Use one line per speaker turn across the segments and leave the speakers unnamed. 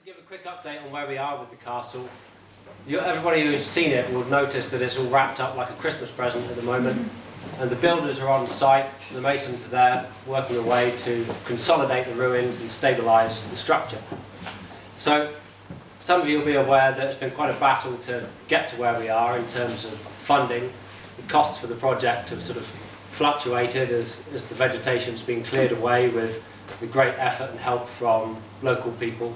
give a quick update on where we are with the castle. Everybody who's seen it will notice that it's all wrapped up like a Christmas present at the moment, and the builders are on site, the masons are there working away to consolidate the ruins and stabilise the structure. So some of you will be aware that it's been quite a battle to get to where we are in terms of funding. The costs for the project have sort of fluctuated as the vegetation's been cleared away with great effort and help from local people.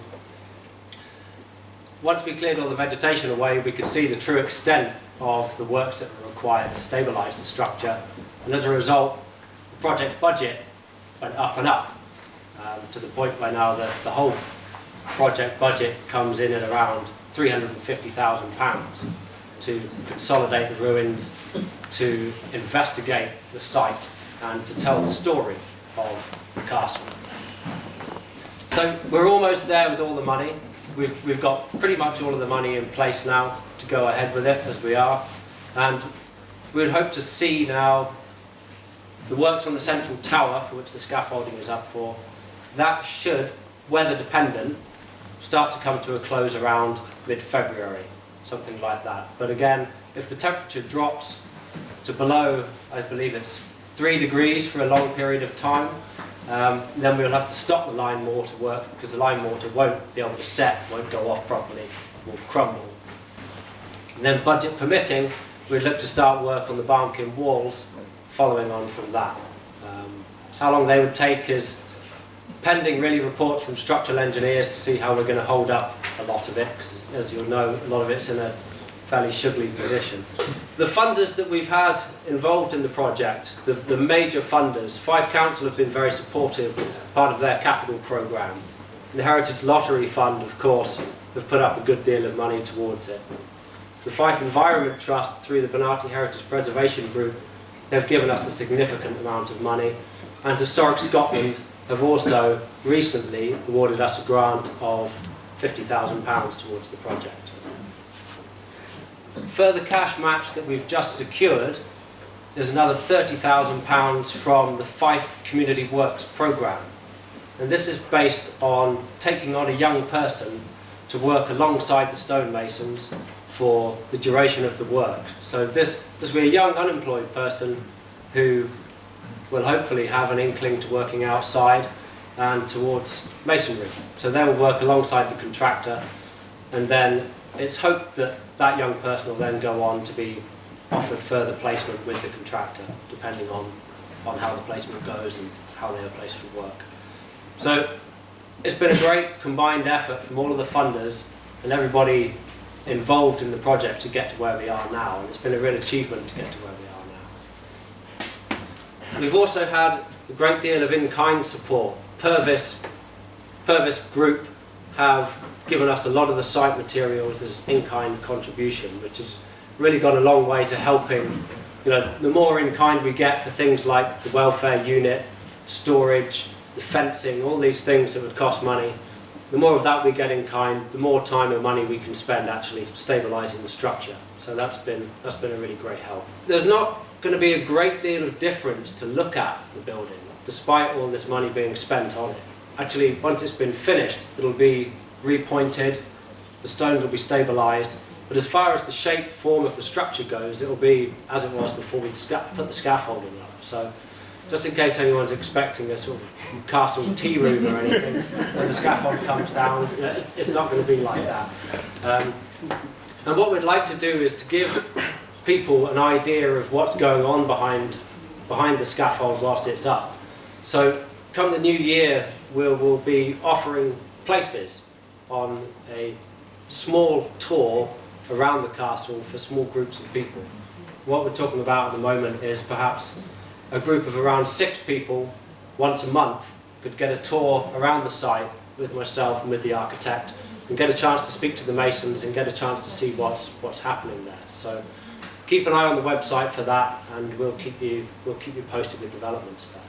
Once we cleared all the vegetation away, we could see the true extent of the works that were required to stabilise the structure, and as a result the project budget went up and up, to the point where now the whole project budget comes in at around £350,000 to consolidate the ruins, to investigate the site and to tell the story of the castle. So we're almost there with all the money. We've got pretty much all of the money in place now to go ahead with it as we are, and we would hope to see now the works on the central tower, for which the scaffolding is up for. That should, weather dependent, start to come to a close around mid-February, something like that. But again, if the temperature drops to below, I believe it's 3 degrees for a long period of time, then we'll have to stop the lime mortar work, because the lime mortar won't be able to set, won't go off properly, will crumble. And then, budget permitting, we'd look to start work on the barmkin walls following on from that. How long they would take is pending really reports from structural engineers to see how we're going to hold up a lot of it, because as you'll know, a lot of it's in a fairly shuggly position. The funders that we've had involved in the project, the major funders, Fife Council have been very supportive as part of their capital programme. The Heritage Lottery Fund, of course, have put up a good deal of money towards it. The Fife Environment Trust, through the Bonati Heritage Preservation Group, they've given us a significant amount of money, and Historic Scotland have also recently awarded us a grant of £50,000 towards the project. Further cash match that we've just secured, there's another £30,000 from the Fife Community Works programme, and this is based on taking on a young person to work alongside the stonemasons for the duration of the work. So this will be a young unemployed person who will hopefully have an inkling to working outside and towards masonry. So they will work alongside the contractor, and then it's hoped that that young person will then go on to be offered further placement with the contractor, depending on how the placement goes and how they are placed for work. So it's been a great combined effort from all of the funders and everybody involved in the project to get to where we are now, and it's been a real achievement to get to where we are now. We've also had a great deal of in-kind support. Purvis Group have given us a lot of the site materials as in-kind contribution, which has really gone a long way to helping. The more in-kind we get for things like the welfare unit, storage, the fencing, all these things that would cost money, the more of that we get in kind, the more time and money we can spend actually stabilising the structure. So that's been a really great help. There's not going to be a great deal of difference to look at the building, despite all this money being spent on it. Actually, once it's been finished, it'll be repointed, the stones will be stabilised, but as far as the shape, form of the structure goes, it'll be as it was before we put the scaffolding up. So, just in case anyone's expecting a sort of castle tea room or anything, when the scaffold comes down, it's not going to be like that. And what we'd like to do is to give people an idea of what's going on behind the scaffold whilst it's up. So, come the new year, we'll be offering places on a small tour around the castle for small groups of people. What we're talking about at the moment is perhaps a group of around 6 people once a month could get a tour around the site with myself and with the architect, and get a chance to speak to the masons and get a chance to see what's happening there. So keep an eye on the website for that, and we'll keep you posted with developments there.